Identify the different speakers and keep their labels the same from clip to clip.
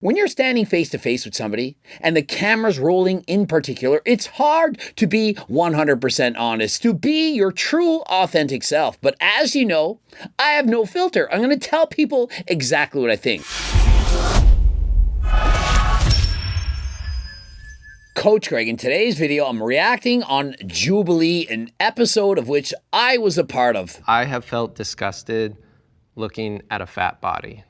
Speaker 1: When you're standing face to face with somebody and the camera's rolling in particular, it's hard to be 100% honest, to be your true authentic self. But as you know, I have no filter. I'm going to tell people exactly what I think. Coach Greg, in today's video, I'm reacting on Jubilee, an episode of which I was a part of.
Speaker 2: I have felt disgusted looking at a fat body.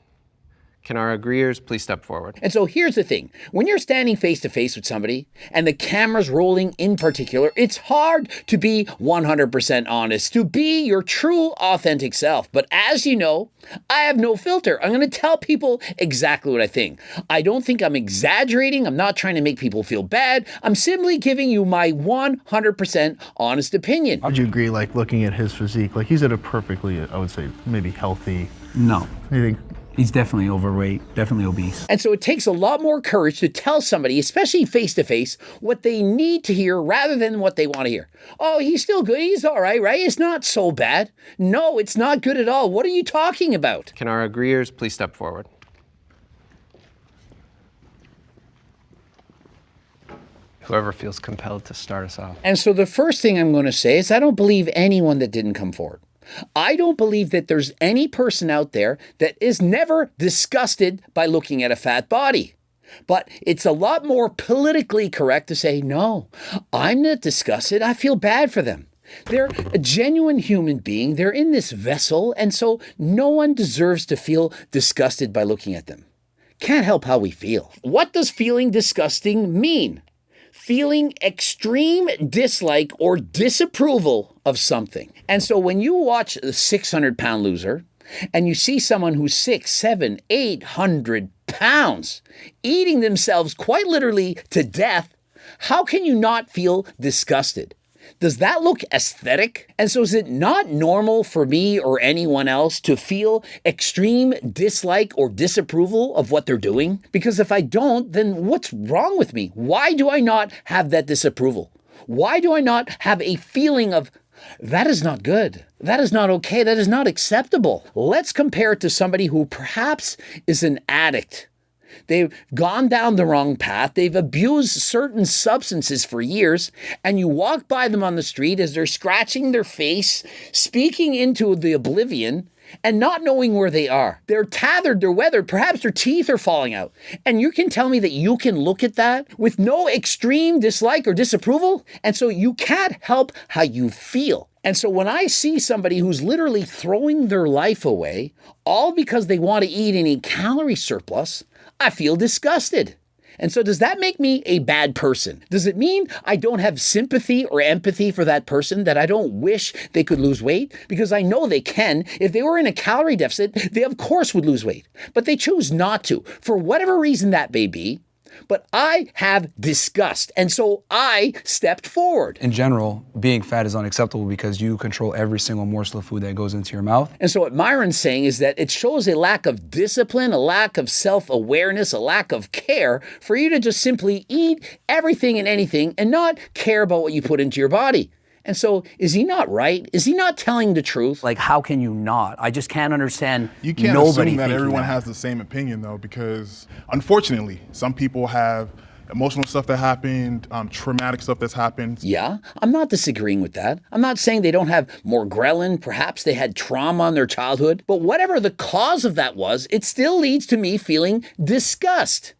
Speaker 2: Can our agreeers please step forward?
Speaker 1: And so here's the thing. When you're standing face to face with somebody and the camera's rolling in particular, it's hard to be 100% honest, to be your true authentic self. But as you know, I have no filter. I'm going to tell people exactly what I think. I don't think I'm exaggerating. I'm not trying to make people feel bad. I'm simply giving you my 100% honest opinion.
Speaker 3: Would you agree, like, looking at his physique, like, he's at a perfectly, I would say, maybe healthy?
Speaker 4: No.
Speaker 3: You think?
Speaker 4: He's definitely overweight, definitely obese.
Speaker 1: And so it takes a lot more courage to tell somebody, especially face to face, what they need to hear rather than what they want to hear. Oh, he's still good. He's all right, right? It's not so bad. No, it's not good at all. What are you talking about?
Speaker 2: Can our agreeers please step forward? Whoever feels compelled to start us off.
Speaker 1: And so the first thing I'm going to say is I don't believe anyone that didn't come forward. I don't believe that there's any person out there that is never disgusted by looking at a fat body. But it's a lot more politically correct to say, no, I'm not disgusted. I feel bad for them. They're a genuine human being. They're in this vessel. And so no one deserves to feel disgusted by looking at them. Can't help how we feel. What does feeling disgusting mean? Feeling extreme dislike or disapproval of something. And so when you watch the 600-pound loser and you see someone who's 600, 700, 800 pounds eating themselves quite literally to death, how can you not feel disgusted? Does that look aesthetic? And so is it not normal for me or anyone else to feel extreme dislike or disapproval of what they're doing? Because if I don't, then what's wrong with me? Why do I not have that disapproval? Why do I not have a feeling of, that is not good. That is not okay. That is not acceptable. Let's compare it to somebody who perhaps is an addict. They've gone down the wrong path. They've abused certain substances for years, and you walk by them on the street as they're scratching their face, speaking into the oblivion, and not knowing where they are. They're tethered, they're weathered, perhaps their teeth are falling out. And you can tell me that you can look at that with no extreme dislike or disapproval, and so you can't help how you feel. And so when I see somebody who's literally throwing their life away, all because they want to eat any calorie surplus, I feel disgusted. And so does that make me a bad person? Does it mean I don't have sympathy or empathy for that person, that I don't wish they could lose weight? Because I know they can. If they were in a calorie deficit, they of course would lose weight. But they choose not to, for whatever reason that may be. But I have disgust, and so I stepped forward.
Speaker 5: In general, being fat is unacceptable because you control every single morsel of food that goes into your mouth.
Speaker 1: And so what Myron's saying is that it shows a lack of discipline, a lack of self-awareness, a lack of care for you to just simply eat everything and anything and not care about what you put into your body. And so, is he not right? Is he not telling the truth?
Speaker 6: Like, how can you not? I just can't understand.
Speaker 7: You can't
Speaker 6: nobody
Speaker 7: assume that
Speaker 6: thinking
Speaker 7: everyone
Speaker 6: that.
Speaker 7: has the same opinion, though, because unfortunately, some people have emotional stuff that happened, traumatic stuff that's happened.
Speaker 1: Yeah, I'm not disagreeing with that. I'm not saying they don't have more ghrelin. Perhaps they had trauma in their childhood. But whatever the cause of that was, it still leads to me feeling disgust.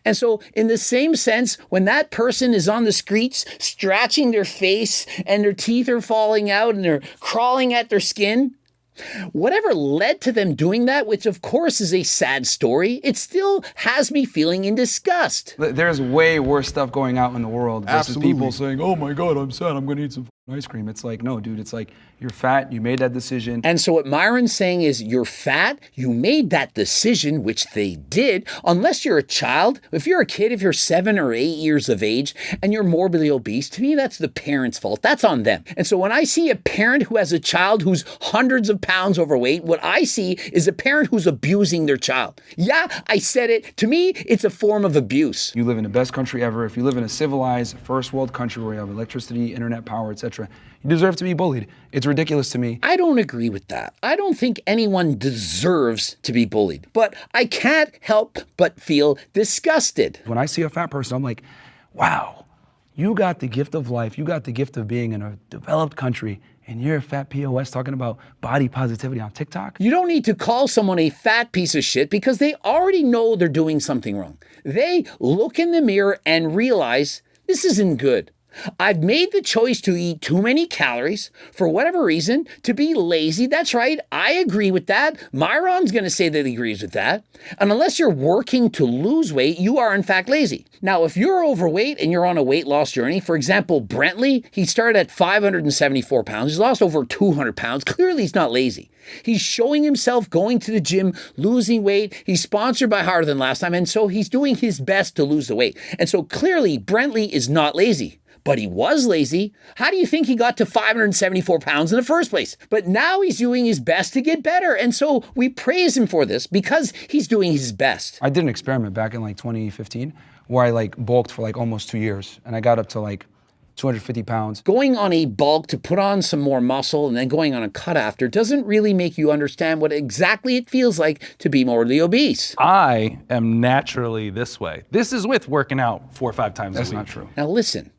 Speaker 1: And so in the same sense, when that person is on the streets scratching their face and their teeth are falling out and they're crawling at their skin, whatever led to them doing that, which of course is a sad story, it still has me feeling in disgust.
Speaker 5: There's way worse stuff going out in the world versus
Speaker 7: Absolutely.
Speaker 5: people saying, oh my God, I'm sad, I'm gonna eat some ice cream. It's like, no, dude, it's like, you're fat, you made that decision.
Speaker 1: And so what Myron's saying is, you're fat, you made that decision, which they did, unless you're a child. If you're a kid, if you're 7 or 8 years of age and you're morbidly obese, to me, that's the parent's fault. That's on them. And so when I see a parent who has a child who's hundreds of pounds overweight, what I see is a parent who's abusing their child. Yeah, I said it. To me, it's a form of abuse.
Speaker 5: You live in the best country ever. If you live in a civilized first world country where you have electricity, internet power, etc., etc. You deserve to be bullied. It's ridiculous to me.
Speaker 1: I don't agree with that. I don't think anyone deserves to be bullied, but I can't help but feel disgusted.
Speaker 5: When I see a fat person, I'm like, wow, you got the gift of life. You got the gift of being in a developed country, and you're a fat POS talking about body positivity on TikTok?
Speaker 1: You don't need to call someone a fat piece of shit because they already know they're doing something wrong. They look in the mirror and realize this isn't good. I've made the choice to eat too many calories for whatever reason, to be lazy. That's right. I agree with that. Myron's going to say that he agrees with that. And unless you're working to lose weight, you are in fact lazy. Now, if you're overweight and you're on a weight loss journey, for example, Brentley, he started at 574 pounds. He's lost over 200 pounds. Clearly, he's not lazy. He's showing himself going to the gym, losing weight. He's sponsored by Harder Than Last Time. And so he's doing his best to lose the weight. And so clearly, Brentley is not lazy. But he was lazy. How do you think he got to 574 pounds in the first place? But now he's doing his best to get better. And so we praise him for this because he's doing his best.
Speaker 5: I did an experiment back in like 2015 where I like bulked for like almost 2 years, and I got up to like 250 pounds.
Speaker 1: Going on a bulk to put on some more muscle and then going on a cut after doesn't really make you understand what exactly it feels like to be morbidly obese.
Speaker 8: I am naturally this way. This is with working out 4 or 5 times a week.
Speaker 5: That's not true.
Speaker 1: Now listen.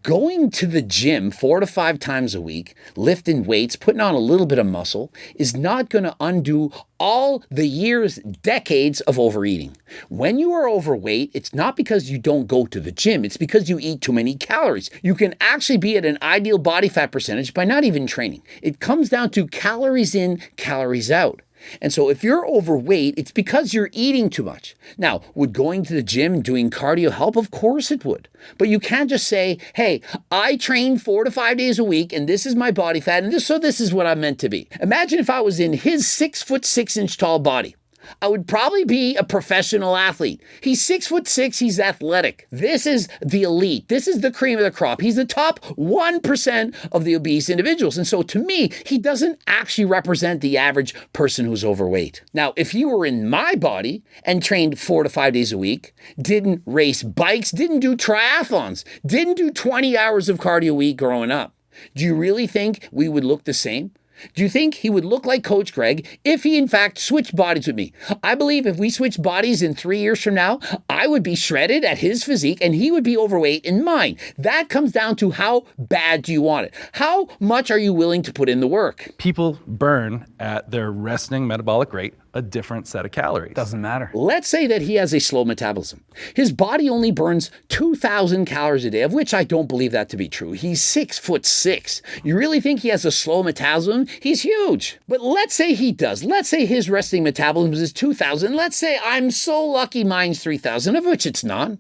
Speaker 1: Going to the gym 4 to 5 times a week, lifting weights, putting on a little bit of muscle is not going to undo all the years, decades of overeating. When you are overweight, it's not because you don't go to the gym. It's because you eat too many calories. You can actually be at an ideal body fat percentage by not even training. It comes down to calories in, calories out. And so if you're overweight, it's because you're eating too much. Now, would going to the gym and doing cardio help? Of course it would. But you can't just say, hey, I train 4 to 5 days a week and this is my body fat and this is what I'm meant to be. Imagine if I was in his 6'6" tall body. I would probably be a professional athlete. He's 6'6", he's athletic. This is the elite. This is the cream of the crop. He's the top 1% of the obese individuals. And so to me, he doesn't actually represent the average person who's overweight. Now, if he were in my body and trained 4 to 5 days a week, didn't race bikes, didn't do triathlons, didn't do 20 hours of cardio a week growing up, do you really think we would look the same? Do you think he would look like Coach Greg if he in fact switched bodies with me? I believe if we switched bodies in 3 years from now, I would be shredded at his physique and he would be overweight in mine. That comes down to how bad do you want it? How much are you willing to put in the work?
Speaker 8: People burn at their resting metabolic rate a different set of calories.
Speaker 6: Doesn't matter.
Speaker 1: Let's say that he has a slow metabolism. His body only burns 2,000 calories a day, of which I don't believe that to be true. He's 6'6". You really think he has a slow metabolism? He's huge. But let's say he does. Let's say his resting metabolism is 2,000. Let's say I'm so lucky mine's 3,000, of which it's not.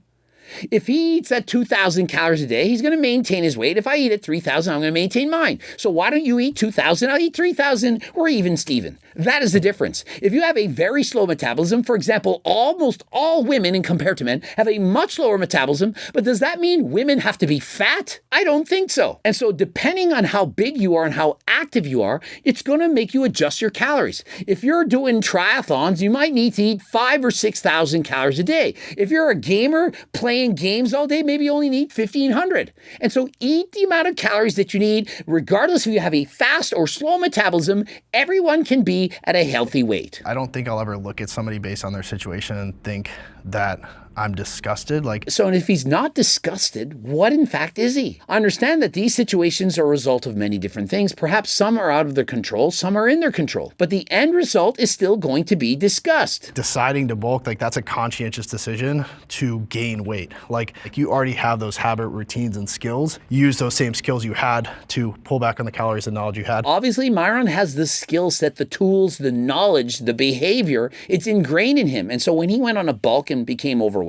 Speaker 1: If he eats at 2,000 calories a day, he's going to maintain his weight. If I eat at 3,000, I'm going to maintain mine. So why don't you eat 2,000? I'll eat 3,000. We're even, Steven. That is the difference. If you have a very slow metabolism, for example, almost all women, in compared to men, have a much lower metabolism. But does that mean women have to be fat? I don't think so. And so depending on how big you are and how active you are, it's going to make you adjust your calories. If you're doing triathlons, you might need to eat 5,000 or 6,000 calories a day. If you're a gamer playing games all day, maybe you only need 1,500. And so eat the amount of calories that you need, regardless if you have a fast or slow metabolism. Everyone can be at a healthy weight.
Speaker 3: I don't think I'll ever look at somebody based on their situation and think that I'm disgusted.
Speaker 1: So, and if he's not disgusted, what in fact is he? I understand that these situations are a result of many different things. Perhaps some are out of their control, some are in their control. But the end result is still going to be disgust.
Speaker 3: Deciding to bulk, that's a conscientious decision to gain weight. Like you already have those habit routines and skills. Use those same skills you had to pull back on the calories and knowledge you had.
Speaker 1: Obviously, Myron has the skill set, the tools, the knowledge, the behavior. It's ingrained in him. And so when he went on a bulk and became overweight,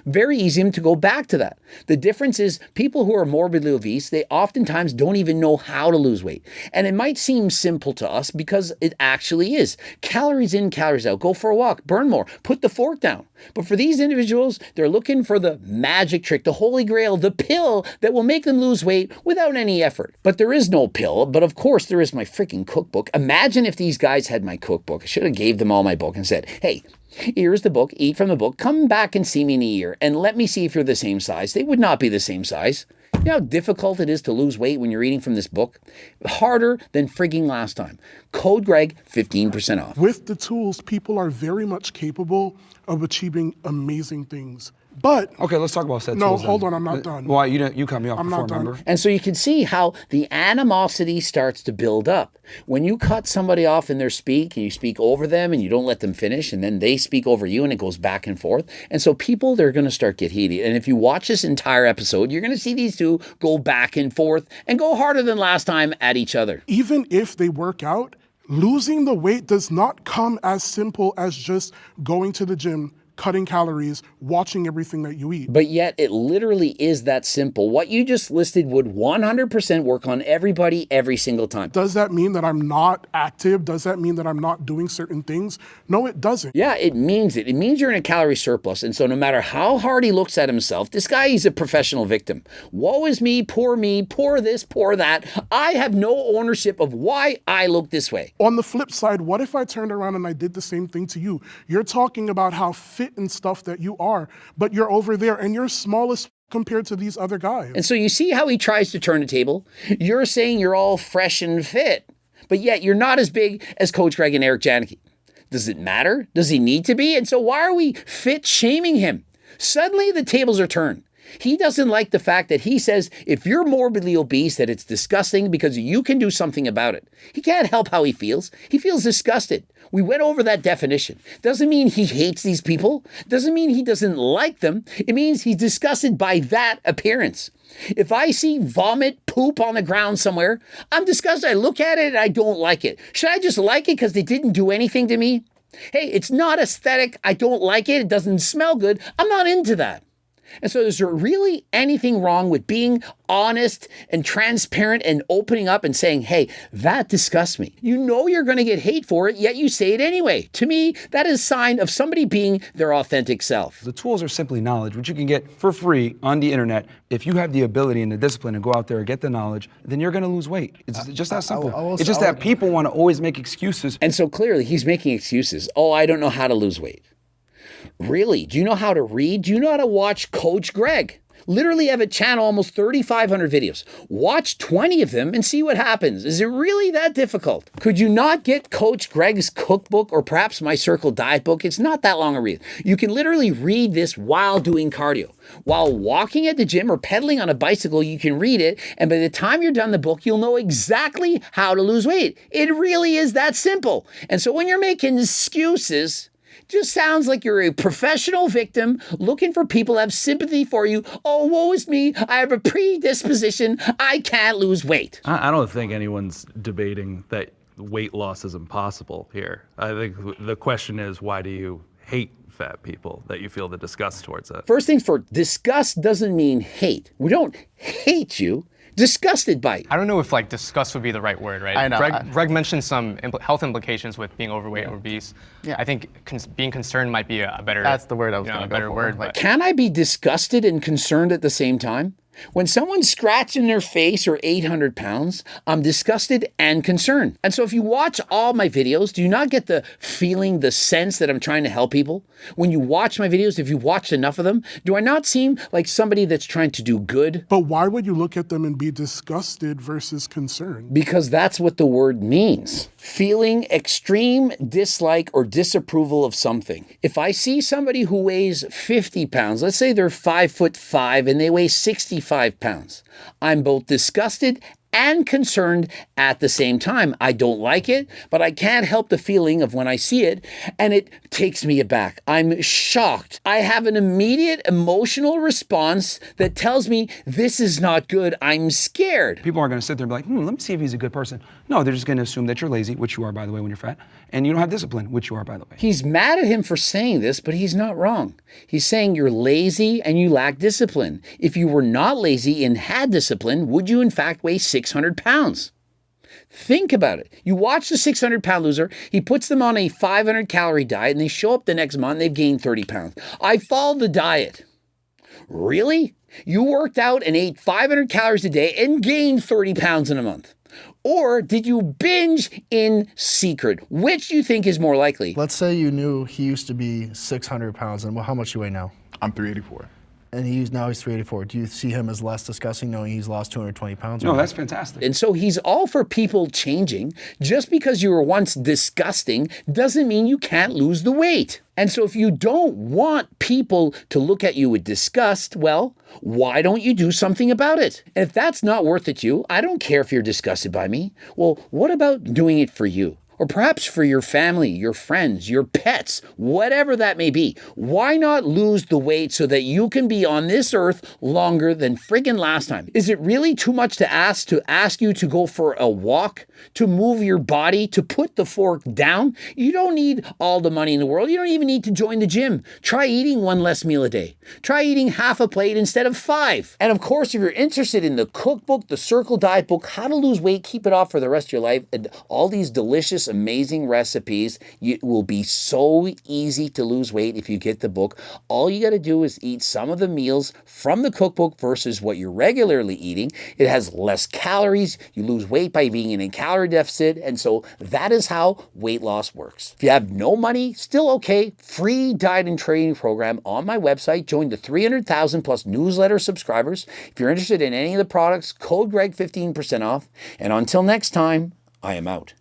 Speaker 1: very easy to go back to that. The difference is people who are morbidly obese, they oftentimes don't even know how to lose weight. And it might seem simple to us because it actually is. Calories in, calories out. Go for a walk, burn more, put the fork down. But for these individuals, they're looking for the magic trick, the holy grail, the pill that will make them lose weight without any effort. But there is no pill. But of course, there is my freaking cookbook. Imagine if these guys had my cookbook. I should have gave them all my book and said, hey, here's the book, eat from the book, come back and see me in a year and let me see if you're the same size. They would not be the same size. You know how difficult it is to lose weight when you're eating from this book? Harder than frigging last time. Code Greg, 15% off.
Speaker 9: With the tools, people are very much capable of achieving amazing things. But
Speaker 5: Okay, let's talk about set
Speaker 9: no,
Speaker 5: tools then.
Speaker 9: hold on, I'm not done.
Speaker 5: Why you cut me off
Speaker 9: I'm
Speaker 5: before,
Speaker 9: not done.
Speaker 5: remember?
Speaker 1: And so you can see how the animosity starts to build up. When you cut somebody off in their speak and you speak over them and you don't let them finish and then they speak over you and it goes back and forth. And so people, they're going to start get heated. And if you watch this entire episode, you're going to see these two go back and forth and go harder than last time at each other.
Speaker 9: Even if they work out, losing the weight does not come as simple as just going to the gym, cutting calories, watching everything that you eat.
Speaker 1: But yet it literally is that simple. What you just listed would 100% work on everybody every single time.
Speaker 9: Does that mean that I'm not active? Does that mean that I'm not doing certain things? No, it doesn't.
Speaker 1: Yeah, it means it. It means you're in a calorie surplus. And so no matter how hard he looks at himself, this guy, he's a professional victim. Woe is me, poor this, poor that. I have no ownership of why I look this way.
Speaker 9: On the flip side, what if I turned around and I did the same thing to you? You're talking about how fit and stuff that you are, but you're over there and you're smallest compared to these other guys.
Speaker 1: And so you see how he tries to turn the table? You're saying you're all fresh and fit, but yet you're not as big as Coach Greg and Eric Janicki. Does it matter? Does he need to be? And so why are we fit shaming him? Suddenly the tables are turned. He doesn't like the fact that he says if you're morbidly obese that it's disgusting because you can do something about it. He can't help how he feels. He feels disgusted. We went over that definition. Doesn't mean he hates these people. Doesn't mean he doesn't like them. It means he's disgusted by that appearance. If I see vomit, poop on the ground somewhere, I'm disgusted. I look at it and I don't like it. Should I just like it because they didn't do anything to me? Hey, it's not aesthetic. I don't like it. It doesn't smell good. I'm not into that. And so is there really anything wrong with being honest and transparent and opening up and saying, hey, that disgusts me. You know you're going to get hate for it, yet you say it anyway. To me, that is a sign of somebody being their authentic self.
Speaker 5: The tools are simply knowledge, which you can get for free on the internet. If you have the ability and the discipline to go out there and get the knowledge, then you're going to lose weight. It's just that simple. It's just that people want to always make excuses.
Speaker 1: And so clearly he's making excuses. Oh, I don't know how to lose weight. Really? Do you know how to read? Do you know how to watch Coach Greg? Literally have a channel, almost 3,500 videos. Watch 20 of them and see what happens. Is it really that difficult? Could you not get Coach Greg's cookbook or perhaps My Circle diet book? It's not that long a read. You can literally read this while doing cardio. While walking at the gym or pedaling on a bicycle, you can read it. And by the time you're done the book, you'll know exactly how to lose weight. It really is that simple. And so when you're making excuses, just sounds like you're a professional victim looking for people to have sympathy for you. Oh, woe is me. I have a predisposition. I can't lose weight.
Speaker 8: I don't think anyone's debating that weight loss is impossible here. I think the question is, why do you hate fat people, that you feel the disgust towards it?
Speaker 1: First things first, disgust doesn't mean hate. We don't hate you. Disgusted by it.
Speaker 10: I don't know if like disgust would be the right word, right?
Speaker 11: I know.
Speaker 10: Greg mentioned some health implications with being overweight or obese.
Speaker 11: Yeah.
Speaker 10: I think being concerned might be a better.
Speaker 11: That's the word I was going to go
Speaker 10: better
Speaker 11: for.
Speaker 10: word.
Speaker 11: Like,
Speaker 1: Can I be disgusted and concerned at the same time? When someone's scratching their face or 800 pounds, I'm disgusted and concerned. And so if you watch all my videos, do you not get the feeling, the sense that I'm trying to help people? When you watch my videos, if you've watched enough of them, do I not seem like somebody that's trying to do good?
Speaker 9: But why would you look at them and be disgusted versus concerned?
Speaker 1: Because that's what the word means. Feeling extreme dislike or disapproval of something. If I see somebody who weighs 50 pounds, let's say they're 5'5" and they weigh 65 pounds, I'm both disgusted and concerned at the same time. I don't like it, but I can't help the feeling of when I see it, and it takes me aback. I'm shocked. I have an immediate emotional response that tells me this is not good. I'm scared.
Speaker 5: People aren't going to sit there and be like, let me see if he's a good person. No, they're just going to assume that you're lazy, which you are, by the way, when you're fat, and you don't have discipline, which you are, by the way.
Speaker 1: He's mad at him for saying this, but he's not wrong. He's saying you're lazy and you lack discipline. If you were not lazy and had discipline, would you in fact weigh 600 pounds? Think about it. You watch the 600-pound loser, he puts them on a 500-calorie diet, and they show up the next month and they've gained 30 pounds. I followed the diet. Really? You worked out and ate 500 calories a day and gained 30 pounds in a month? Or did you binge in secret? Which do you think is more likely?
Speaker 3: Let's say you knew he used to be 600 pounds, and how much you weigh now?
Speaker 7: I'm 384.
Speaker 3: And now he's 384. Do you see him as less disgusting knowing he's lost 220 pounds?
Speaker 5: No, that's fantastic.
Speaker 1: And so he's all for people changing. Just because you were once disgusting doesn't mean you can't lose the weight. And so if you don't want people to look at you with disgust, well, why don't you do something about it? And if that's not worth it to you, I don't care if you're disgusted by me. Well, what about doing it for you? Or perhaps for your family, your friends, your pets, whatever that may be. Why not lose the weight so that you can be on this earth longer than friggin' last time? Is it really too much to ask you to go for a walk, to move your body, to put the fork down? You don't need all the money in the world. You don't even need to join the gym. Try eating one less meal a day. Try eating half a plate instead of 5. And of course, if you're interested in the cookbook, the Circle Diet book, how to lose weight, keep it off for the rest of your life, and all these delicious, amazing recipes. It will be so easy to lose weight if you get the book. All you got to do is eat some of the meals from the cookbook versus what you're regularly eating. It has less calories. You lose weight by being in a calorie deficit. And so that is how weight loss works. If you have no money, still okay. Free diet and training program on my website. Join the 300,000 plus newsletter subscribers. If you're interested in any of the products, code Greg 15% off. And until next time, I am out.